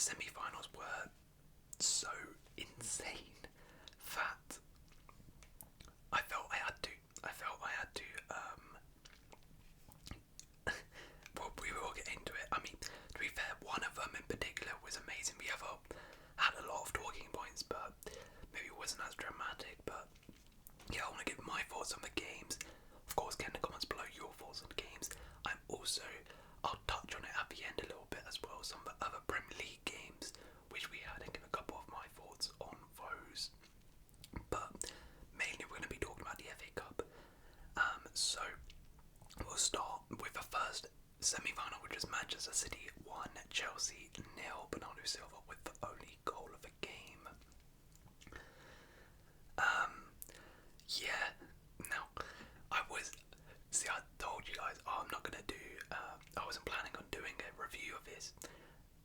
semi-finals were so insane that I felt I had to. Well, we will get into it. I mean, to be fair, one of them in particular was amazing. The other had a lot of talking points, but maybe it wasn't as dramatic. But yeah, I want to give my thoughts on the games. Of course, get in the comments below your thoughts on the games. I'll touch on it at the end a little bit as well. Some of the other Premier League games which we had, and give a couple of my thoughts on those. But mainly, we're going to be talking about the FA Cup. So we'll start with the first semi-final, which is Manchester City 1, Chelsea 0. Bernardo Silva with the only goal of the game. Yeah. Now, I told you guys, I'm not gonna do. I wasn't planning on doing a review of this,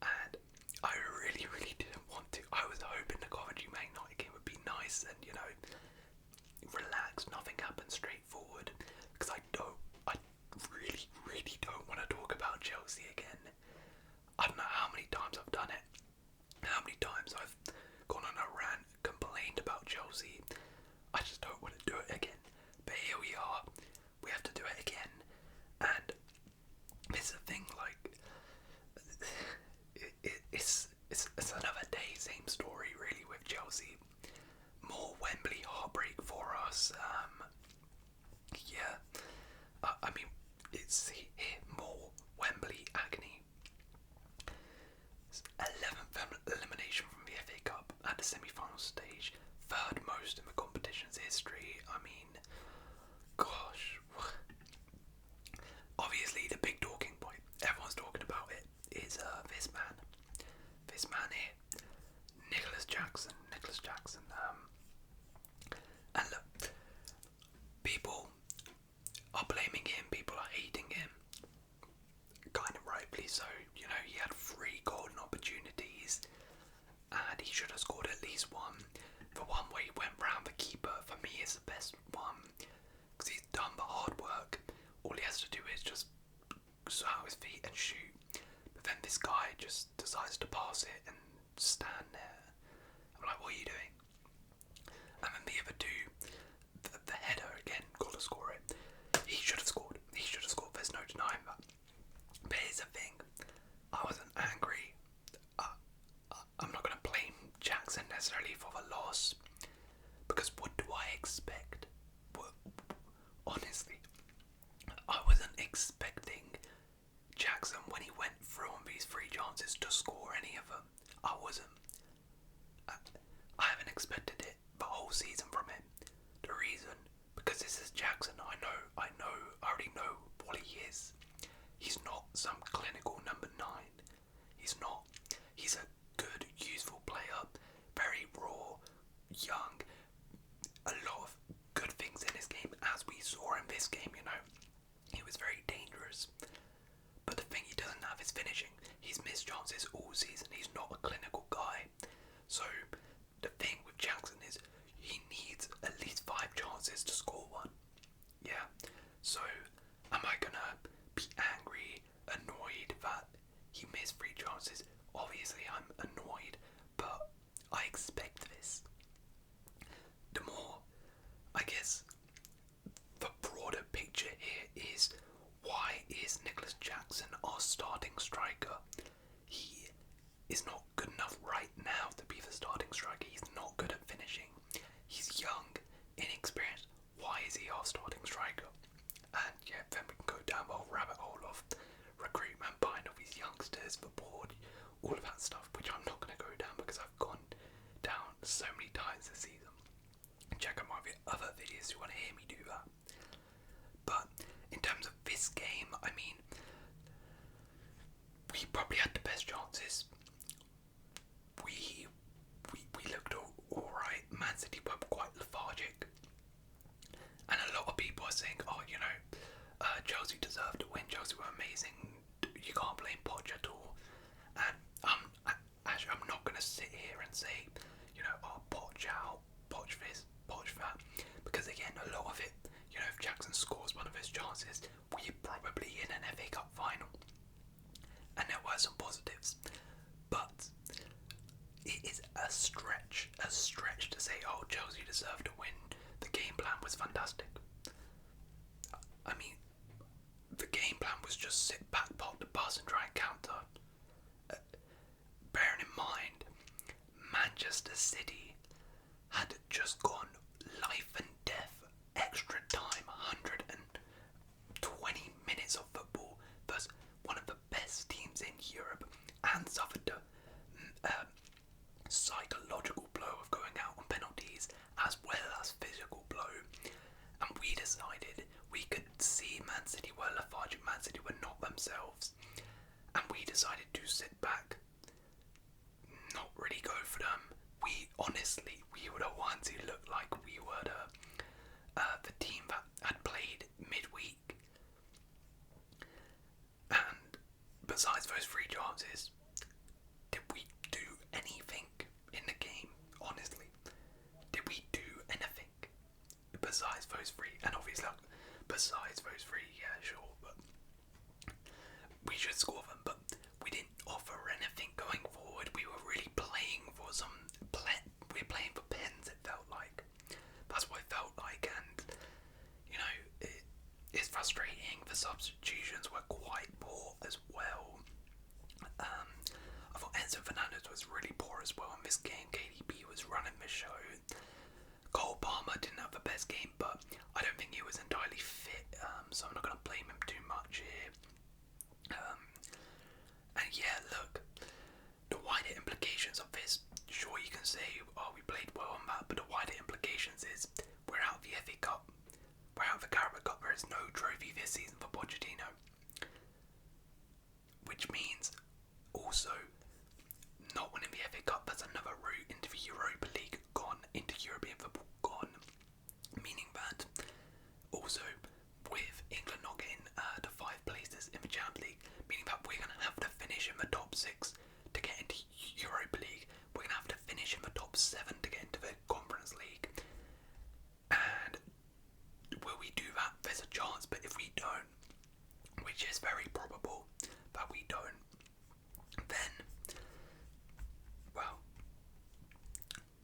and I really, really didn't want to. I was hoping the Coventry Man United game would be nice and relaxed, nothing happens, straightforward. Because I really, really don't want to talk about Chelsea again. I don't know how many times I've done it, how many times I've gone on a rant, complained about Chelsea. I just don't want to do it again. But here we are. We have to do it again. And it's a thing, like, it's another day, same story really with Chelsea. More Wembley heartbreak for us. I mean, it's here, more Wembley agony. 11th elimination from the FA Cup at the semi-final stage, third most in the competition's history. I mean, gosh. Obviously, the big talking point, everyone's talking about it, is this man here, Nicholas Jackson. And look, people are blaming him, people are hating him, kind of rightly so. He had 3 golden opportunities, and he should have scored at least one. The one where he went round the keeper, for me, is the best one, because he's done the hard work. All he has to do is just sit out his feet and shoot. But then this guy just decides to pass it and stand there. I'm like, what are you doing? And then the other two, the header again, got to score it. He should have scored. There's no denying that. But here's the thing. I wasn't angry. I'm not going to blame Jackson necessarily for the loss, because what do I expect? Honestly, I wasn't expecting Jackson, when he went through on these 3 chances, to score any of them. I wasn't. I haven't expected it the whole season from him. The reason, because this is Jackson. I already know what he is. He's not some clinical number 9. He's not. He's a good, useful player, very raw, young, a lot of good things in his game, as we saw in this game. He was very dangerous. But the thing he doesn't have is finishing. He's missed chances all season. He's not a clinical guy. So the thing with Jackson is he needs at least 5 chances to score one. Yeah. So am I gonna be angry, annoyed that he missed 3 chances? Obviously I'm annoyed, but I expect this. The more, I guess, the broader picture here is, why is Nicholas Jackson our starting striker? He is not good enough right now to be the starting striker. He's not good at finishing. He's young, inexperienced. Why is he our starting striker? And yeah, then we can go down the whole rabbit hole of recruitment, buying all these youngsters, the board, all of that stuff, which I'm not going to go down because I've gone down so many times this season. Check out my other videos if you want to hear me do that. But in terms of this game, I mean, we probably had the best chances. We looked alright. Man City were quite lethargic, and a lot of people are saying, Chelsea deserved to win. Chelsea were amazing. You can't blame Poch at all. And I'm not going to sit here and say, Poch out, Poch this, Poch that, because again, a lot of it, if Jackson scores one of his chances, we're probably in an FA Cup final. And there were some positives, but try and counter. Bearing in mind, Manchester City had just gone life and death, extra time, 120 minutes of football versus one of the best teams in Europe, and suffered the psychological blow of going out on penalties as well as physical blow. And we decided we could see Man City were lethargic, Man City were not themselves, and we decided to sit back, not really go for them. We were the ones who looked like we were the team that had played midweek. And besides those 3 chances, did we do anything in the game? Honestly, did we do anything besides those 3? And obviously, besides those 3, yeah, sure, but we should score them. But we didn't offer anything going forward. We were really playing for we're playing for pens. It felt like that's what it felt like, and you know, it's frustrating. The substitutions were quite poor as well. I thought Enzo Fernandez was really poor as well in this game. KDB was running the show. Cole Palmer didn't have the best game, but I don't think he was entirely fit, so I'm not going to blame him too much here. And yeah, look, the wider implications of this, sure you can say, oh, we played well on that, but the wider implications is we're out of the FA Cup, we're out of the Carabao Cup, there is no trophy this season for Pochettino. Which means also not winning the FA Cup, that's another route into the Europa League gone, into European football gone. Meaning that also with England not getting the 5 places in the Champions League, meaning that we're going to have to finish in the top 6 to get into Europa League. We're going to have to finish in the top 7 to get into the Conference League. And will we do that? There's a chance, but if we don't, which is very probable that we don't, then, well,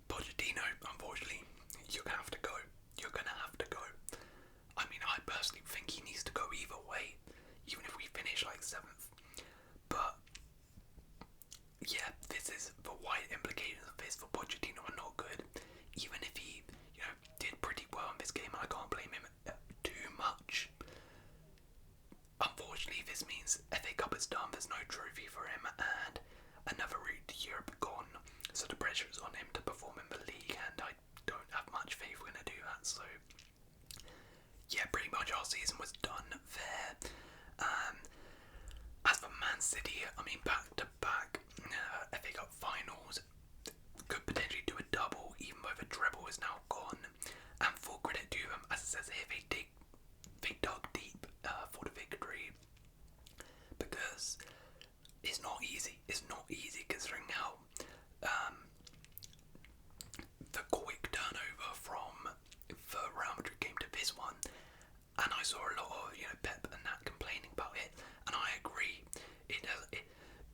Pochettino, unfortunately, you're going to have to go. You're going to have to go. I mean, I personally think he needs to go either way, even if we finish like 7th. But, yeah, this is the wide implications of this for Pochettino are not good. Even if he, did pretty well in this game, and I can't blame him too much. Unfortunately, this means FA Cup is done, there's no trophy for him, and another route to Europe gone, so the pressure is on him to perform in the league, and I don't have much faith we're going to do that, so yeah, pretty much our season was done there. As for Man City, I mean, back-to-back FA Cup finals, could potentially do a double, even though the treble is now gone, and full credit to them, as it says here, they dug deep for the victory, because it's not easy. It's not easy considering how the quick turnover from the Real Madrid game to this one, and I saw a lot of Pep and that complaining about it, and I agree.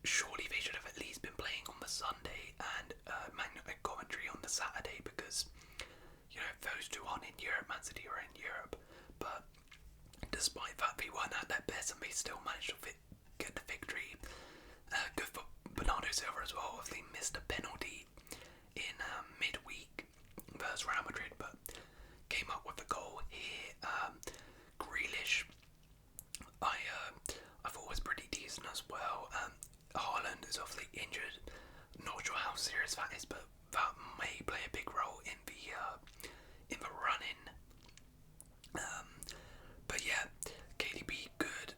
Surely they should have at least been playing on the Sunday and United Coventry on the Saturday, because those 2 aren't in Europe. Man City are in Europe, but despite that, they weren't at their best and they still managed to get the victory. Good for Bernardo Silva as well. They missed a penalty in midweek versus Real Madrid, but came up with a goal here. Grealish, I thought was pretty decent as well. Haaland is obviously injured. Not sure how serious that is, but that may play a big role in the run-in. But yeah, KDB good.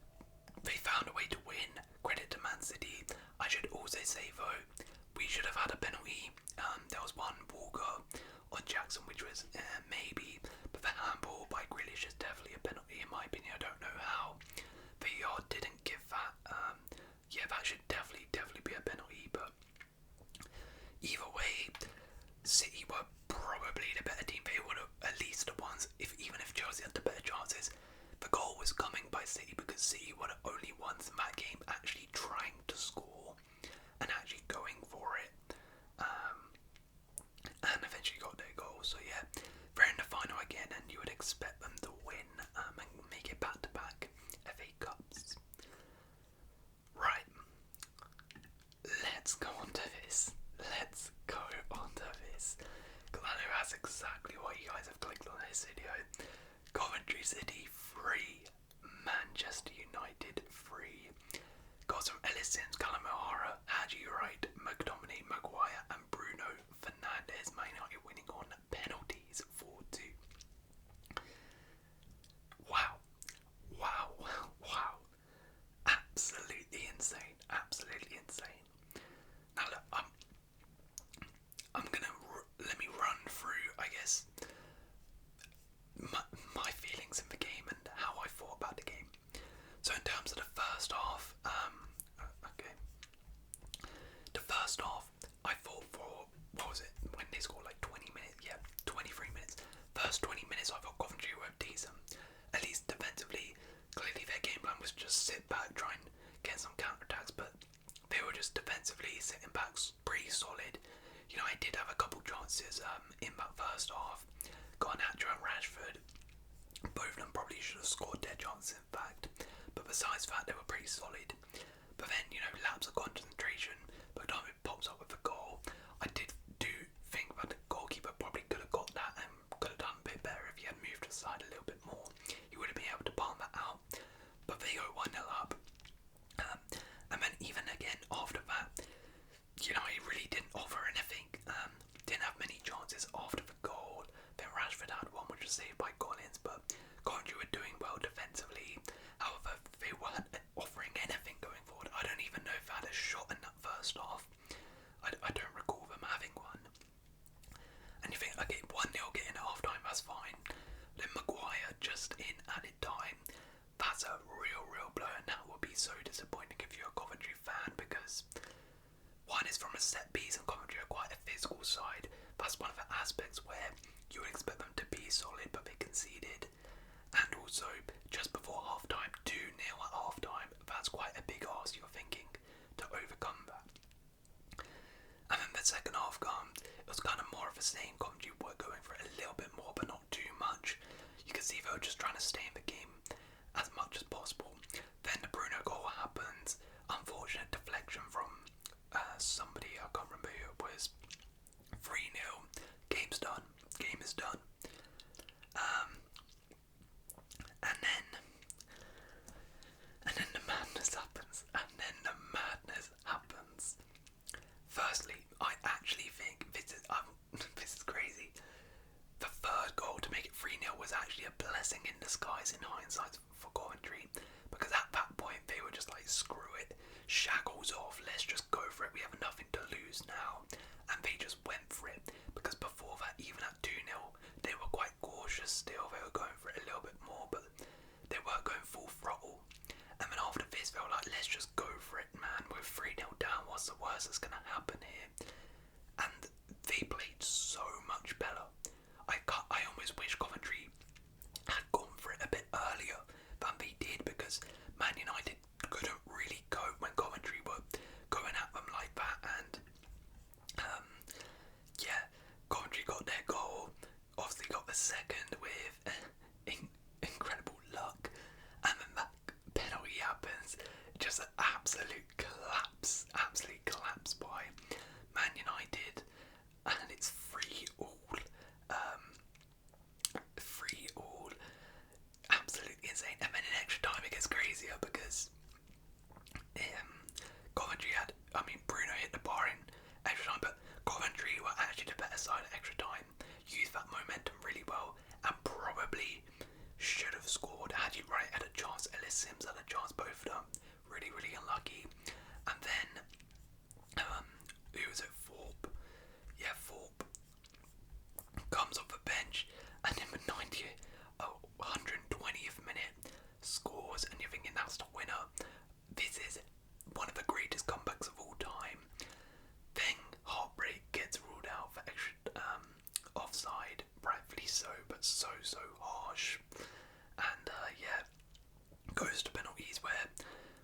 They found a way to win. Credit to Man City. I should also say though, we should have had a penalty. There was one Walker on Jackson, which was maybe, but the handball by Grealish is definitely a penalty in my opinion. I don't know how VAR didn't give that. Yeah, that should definitely be a penalty. But either way, City were probably the better team. They would have at least the ones, even if Chelsea had the better chances. The goal was coming by City because City were the only ones in that game actually trying to score and actually going for it, and eventually got their goal. So yeah, they're in the final again, and you would expect them to win and make it back-to-back FA Cups. Right, Coventry City 3, Manchester United 3. Goals from Ellis Sims, Callum O'Hara, Haji Wright, McDominay, Maguire and Bruno Fernandes. Man United winning on penalties 4-2. Wow. Absolutely insane. Now look, I'm gonna let me run through, I guess, my feelings in the game and how I thought about the game. So in terms of the first half, the first half, I thought for, what was it, when they scored like 20 minutes, 23 minutes. First 20 minutes I thought Coventry were decent, at least defensively. Clearly their game plan was just sit back, try and get some counter-attacks, but they were just defensively sitting back pretty solid. You know, I did have a couple chances in that first half. Got an Hatcher and Rashford. Both of them probably should have scored their chances, in fact. But besides that, they were pretty solid. But then, you know, lapse of concentration. McDominay pops up with a goal. I do think that the goalkeeper probably could have got that and could have done a bit better if he had moved aside a little bit more. He would have been able to palm that out. But they go 1-0 up. And then even again after that, you know, he really didn't offer anything. Didn't have many chances after the goal. Then Rashford had one which was saved by Collins, but Coventry were doing well defensively. However, they weren't offering anything going forward. I don't even know if they had a shot in that first half. I don't recall them having one. And you think, okay, 1-0 getting at half time, that's fine. Then Maguire just in added time. That's a real blow, and that would be so disappointing if you're a Coventry fan, because one is from a set piece and Coventry are quite a physical side. That's one of the aspects where you would expect them to be solid, but they conceded. And also, just before half time, 2-0 at half time, that's quite a big ask, you're thinking, to overcome that. And then the second half comes, it was kind of more of the same. Coventry were going for it a little bit more, but not too much. You can see they were just trying to stay in the game as much as possible. Then the Bruno goal happens. Unfortunate deflection from somebody, I can't remember who it was. 3-0. Game's done. Game is done. And then the madness happens. Firstly, I actually think this is crazy. The third goal to make it 3-0 was actually a blessing in disguise in hindsight for Coventry, because at that point they were just like, screw it, shackles off, let's just go for it, we have nothing to lose now. And they just went for it, because before that, even at 2-0, they were quite cautious still. They were going for it a little bit more, but they weren't going full throttle. And then after this, they were like, let's just go for it, man, we're 3-0 down, what's the worst that's going to happen here? And they played so much better. I almost wish Coventry had gone for it a bit earlier than they did, because Man United couldn't really cope when Coventry were going at them like that. And Coventry got their goal, obviously got the second with incredible luck, and then that penalty happens. Just an absolute collapse by Man United, and it's 3-3. Absolutely insane. And then in extra time it gets crazier, because Coventry had, Bruno hit the bar in extra time, but Coventry were actually the better side at extra time, used that momentum really well, and probably should have scored. Had you right had a chance, Ellis Sims had a chance, both of them really unlucky. And then who was it? Thorpe comes off the bench, and in the 120th minute scores, and you're thinking that's the winner. This is one of the greatest comebacks of all time. Then heartbreak gets ruled out for extra offside, rightfully so, but so harsh. And goes to penalties, where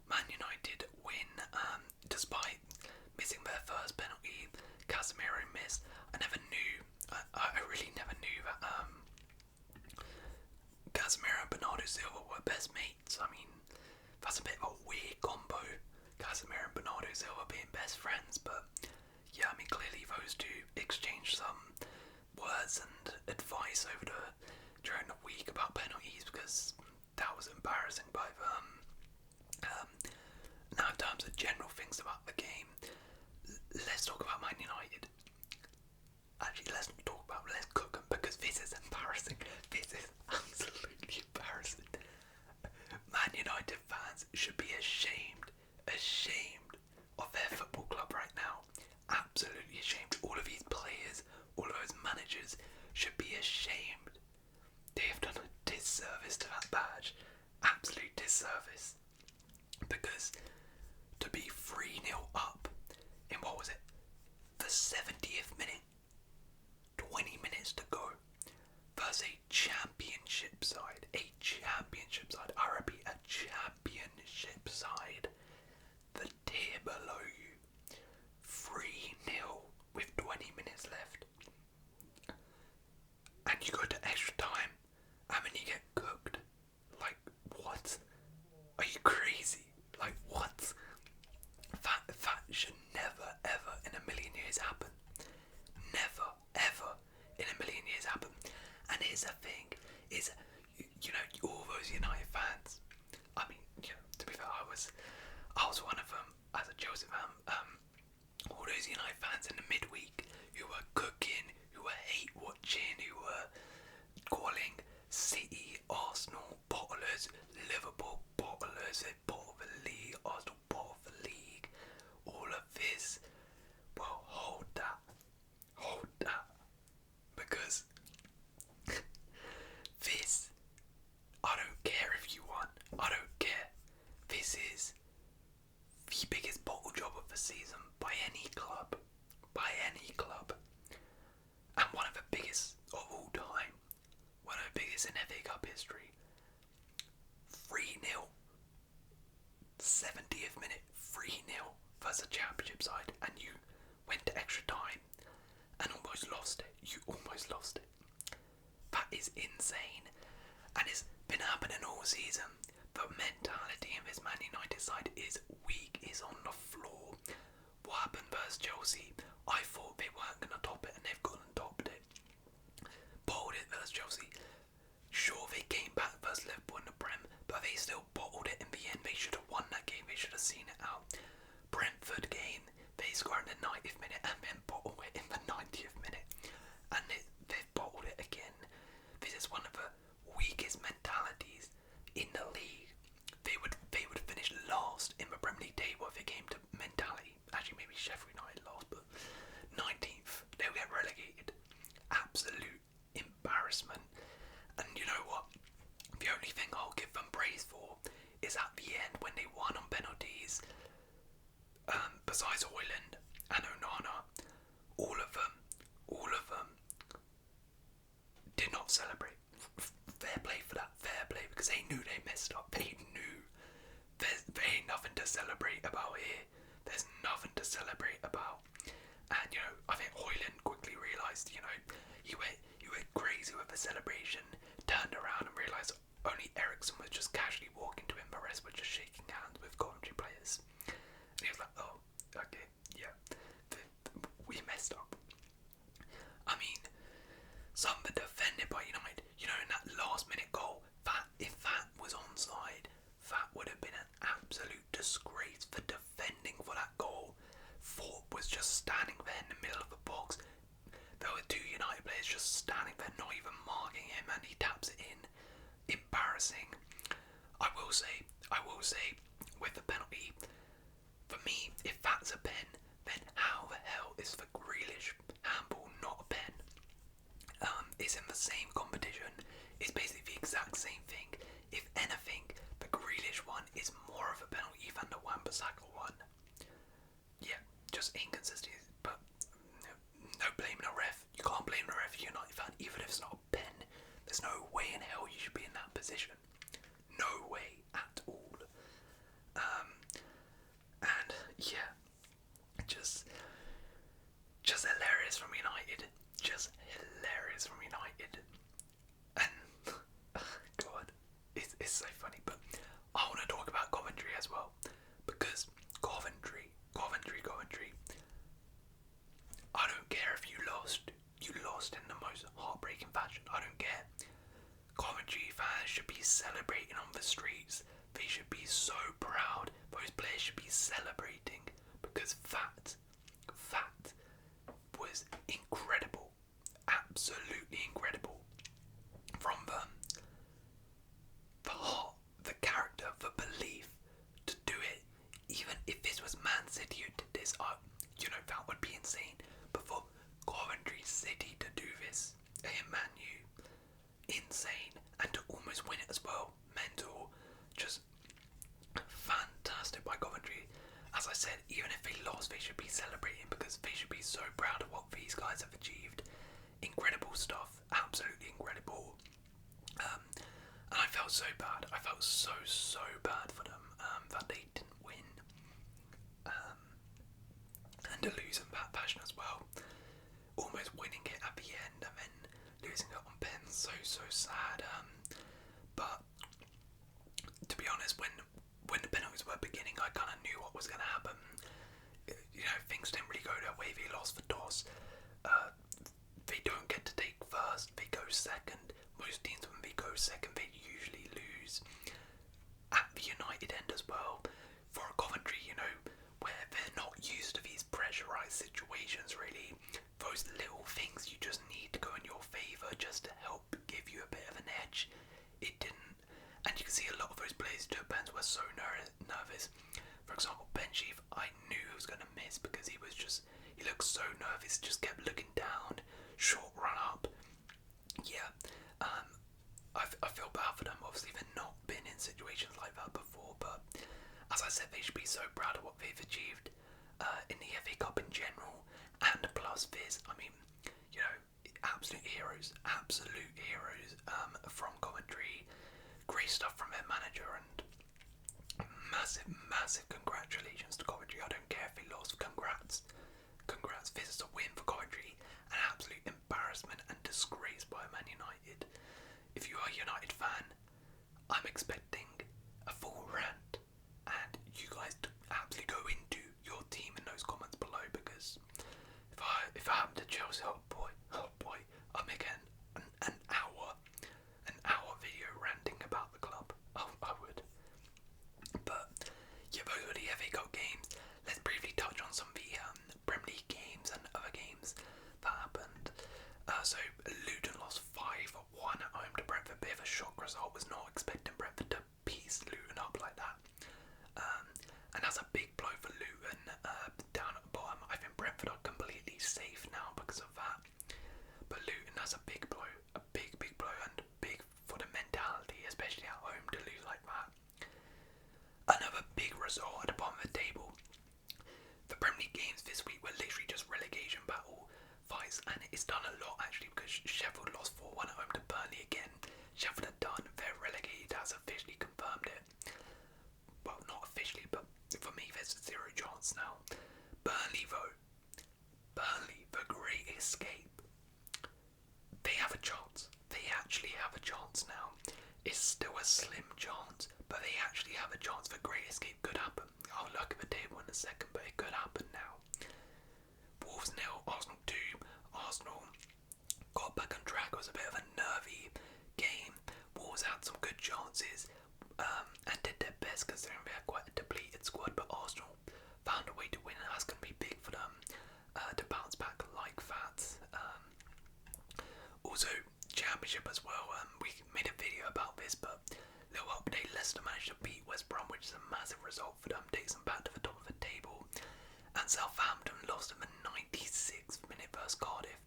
Man United win despite missing their first penalty. Casemiro missed. I really never knew that Casemiro and Bernardo Silva were best mates. That's a bit of a weird combo, Casemiro and Bernardo Silva being best friends, but clearly those two exchanged some words and advice over the during the week about penalties because that was embarrassing. But now in terms of general things about the game, let's talk about Man United. Actually, let's not talk about. Let's cook them because this is embarrassing. This is absolutely embarrassing. Man United fans should be ashamed of their football club right now. Absolutely ashamed. All of these players, all of those managers should be ashamed. They have done a disservice to that badge. Absolute disservice. Because to be 3-0 up in, what was it, the 70th minute, 20 minutes to go, versus a championship side. I repeat, a championship side. The tier below you. 3-0 with 20 minutes left. And you go to extra time, and then you get cooked. Like, what? Are you crazy? Like, what? That should never, ever in a million years happen. Never, ever in a million years happen. And here's the thing, is, you know, all those United fans, I mean, you know, to be fair, I was one of them as a Chelsea fan. All those United fans in the midweek who were cooking, who were hate watching, who were calling City, Arsenal bottlers, Liverpool bottlers, they bottle the league, Arsenal bottle the league, all of this. Well, hold that, because this, I don't care if you won, I don't care. This is the biggest bottle job of the season by any club, and one of the biggest of all time, one of the biggest in FA Cup history. 3-0, 70th minute, 3-0 versus a championship side, and you went to extra time and almost lost it. You almost lost it. That is insane, and it's been happening all season. The mentality in this Man United side is weak, is on the floor. What happened versus Chelsea? I thought they weren't going to top it, and they've gone and topped it. Bottled it versus Chelsea. Sure, they came back versus Liverpool in the Prem, but they still bottled it in the end. They should have won that game. They should have seen it out. Brentford game, they scored in the 90th minute and then bottled it in the 90th minute. And they've bottled it again. This is one of the weakest mentalities in the league. They would finish last in the Premier League table if it came to mentality. Actually, maybe Sheffield United last, but 19th, they'll get relegated. Absolute embarrassment. And you know what? The only thing I'll give them praise for is at the end when they won on penalties. Besides Højlund and Onana, all of them did not celebrate. Fair play for that, fair play, because they knew they messed up. They knew there ain't nothing to celebrate about here. There's nothing to celebrate about. And you know, I think Højlund quickly realised, you know, he went crazy with the celebration, turned around and realised only Ericsson was just casually walking to him, the rest were just shaking hands with Coventry players. And he was like, oh, okay, yeah, we messed up. I mean, some were defended by United, you know, in that last minute goal, if that was onside, that would have been an absolute disgrace for defending for that goal. Thorpe was just standing there in the middle of the box. There were two United players just standing there, not even marking him, and he taps it in. Embarrassing. I will say, with the penalty, for me, if that's a pen, then how the hell is the Grealish handball not a pen? It's in the same competition. It's basically the exact same thing. If anything, the Grealish one is more of a penalty than the Wan-Bissaka one. Yeah, just inconsistency, but no blaming a ref. You can't blame the ref, you're United fan, even if it's not a pen. There's no way in hell you should be in that position. No way at all. And yeah, just hilarious from United. Just hilarious from United. And God, it's so funny. But I want to talk about Coventry as well, because Coventry. I don't care if you lost. You lost in the most heartbreaking fashion. I don't care. celebrating on the streets. They should be so proud. Those players should be celebrating because that was incredible. Absolutely incredible. From the heart, the character, the belief to do it. Even if this was Man City who did this, that would be insane. But for Coventry City to do this, Man U, insane, and to almost win it as well, mental, just fantastic by Coventry. As I said, even if they lost, they should be celebrating because they should be so proud of what these guys have achieved. Incredible stuff, absolutely incredible. And I felt so bad. I felt so bad for them that they didn't win, and to lose in that fashion as well. Almost winning it at the end and then losing it on pens, so sad. But to be honest, when the penalties were beginning, I kind of knew what was going to happen. Things didn't really go their way. They lost the toss. They don't get to take first. They go second. Most teams, when they go second, they usually lose. At the United end as well. For a Coventry, where they're not used to these pressurised situations, really. Those little things you just need to go in your favour just to help give you a bit of an edge. It didn't. And you can see a lot of those players who took pens were so nervous. For example, Benji, I knew he was going to miss because he looked so nervous, just kept looking down, short run up. Yeah, I feel bad for them. Obviously, they've not been in situations like that before, but as I said, they should be so proud of what they've achieved in the FA Cup in general, and plus this. I mean, absolute heroes from Coventry. Great stuff from their manager, and massive congratulations to Coventry. I don't care if they lost. Congrats. This is a win for Coventry. An absolute embarrassment and disgrace by Man United. If you are a United fan, I'm expecting a full rant, and you guys to absolutely go into your team in those comments below, because if I happen to Chelsea, oh boy, I'll make an hour video ranting about the club. I would. But yeah, those were the FA Cup games. Let's briefly touch on some of the Premier League games and other games that happened. So Luton lost 5-1 at home to Brentford. Bit of a shock result. Was not expecting Brentford to piece Luton up like that. And that's a big blow for Luton down at the bottom. I think Brentford are completely safe now because of that. But Luton, that's a big blow. A big blow, and big for the mentality, especially at home, to lose like that. Another big result at the bottom of the table. The Premier League games this week were literally just relegation battle fights, and it's done a lot actually, because Sheffield lost 4-1 at home to Burnley again. Sheffield are done, they're relegated, has officially confirmed it. Well, not officially, but for me there's zero chance now. Burnley though, the Great Escape, they have a chance. They actually have a chance now. It's still a slim chance, but they actually have a chance. The Great Escape could happen. I'll look at the table in a second, but it could happen now. Wolves 0, Arsenal 2. Arsenal got back on track. It was a bit of a nervy game. Wolves had some good chances and did their best considering they had quite a depleted squad, but Arsenal found a way to win, and that's going to be big for them to bounce back like that. Also, Championship as well. We made a video about this, but little update: Leicester managed to beat West Brom, which is a massive result for them, takes them back to the top of the table. And Southampton lost in the 96th minute versus Cardiff,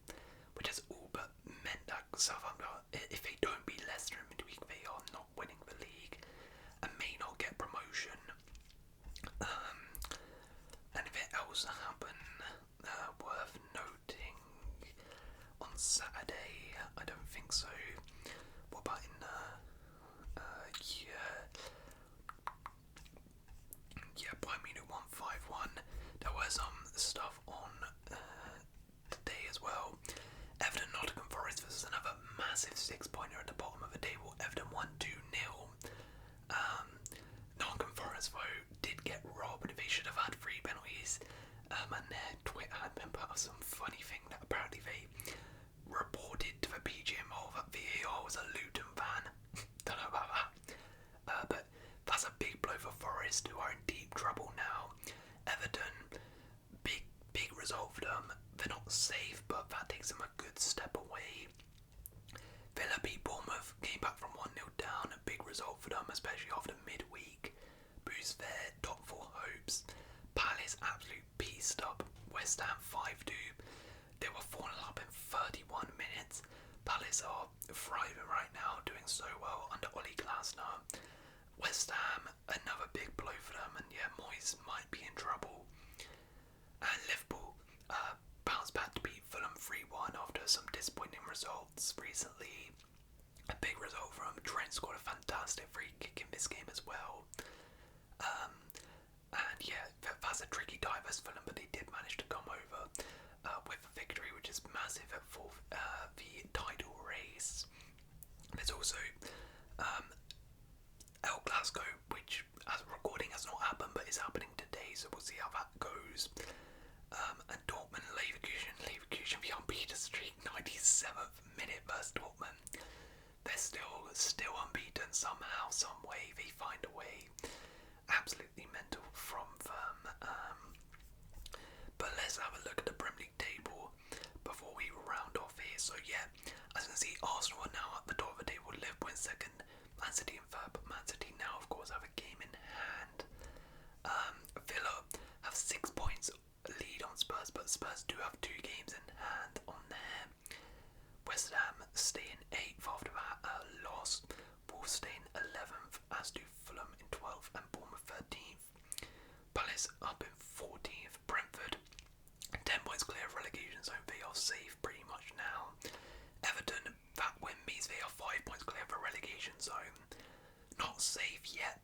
which has all but meant that Southampton, if they don't beat Leicester in midweek, they are not winning the league and may not get promotion. Anything else happen worth noting on Saturday? I don't think so. What about in Bayern Munich 1-5-1. There was some stuff on today as well. Everton Nottingham Forest versus another massive 6-pointer at the bottom of the table. Everton won 2-0. Nottingham Forest though did get robbed. They should have had 3 penalties. And their Twitter had been put up some funny thing that apparently they reported to the PGMO that VAR was a Luton fan. Don't know about that. result for them. They're not safe, but that takes them a good step away. Villa beat Bournemouth, came back from 1-0 down, a big result for them, especially after midweek. Boost their top 4 hopes. Palace absolute beast up. West Ham 5-2. They were 4-0 up in 31 minutes. Palace are thriving right now, doing so well under Ollie Glasner. West Ham, another big blow for them, and yeah, Moyes might be in trouble. And Liverpool bounced back to beat Fulham 3-1 after some disappointing results recently. A big result from Trent, scored a fantastic free kick in this game as well. And yeah, that's a tricky diverse Fulham, but they did manage to come over with a victory, which is massive for the title race. There's also El Glasgow, which as a recording has not happened, but is happening today, so we'll see how that goes. And Dortmund, Leverkusen, the unbeaten streak, 97th minute versus Dortmund. They're still unbeaten somehow, some way. They find a way. Absolutely mental from them. But let's have a look at the Premier League table before we round off here. So yeah, as you can see, Arsenal are now at the top of the table, Liverpool in second, Man City in third, but Man City now of course have a game in hand. Villa have 6 points lead on Spurs, but Spurs do have 2 games in hand on there. West Ham stay in 8th after that loss. Wolves stay in 11th, as do Fulham in 12th and Bournemouth 13th. Palace up in 14th. Brentford 10 points clear of relegation zone. They are safe pretty much now. Everton, that win means they are 5 points clear of a relegation zone. Not safe yet,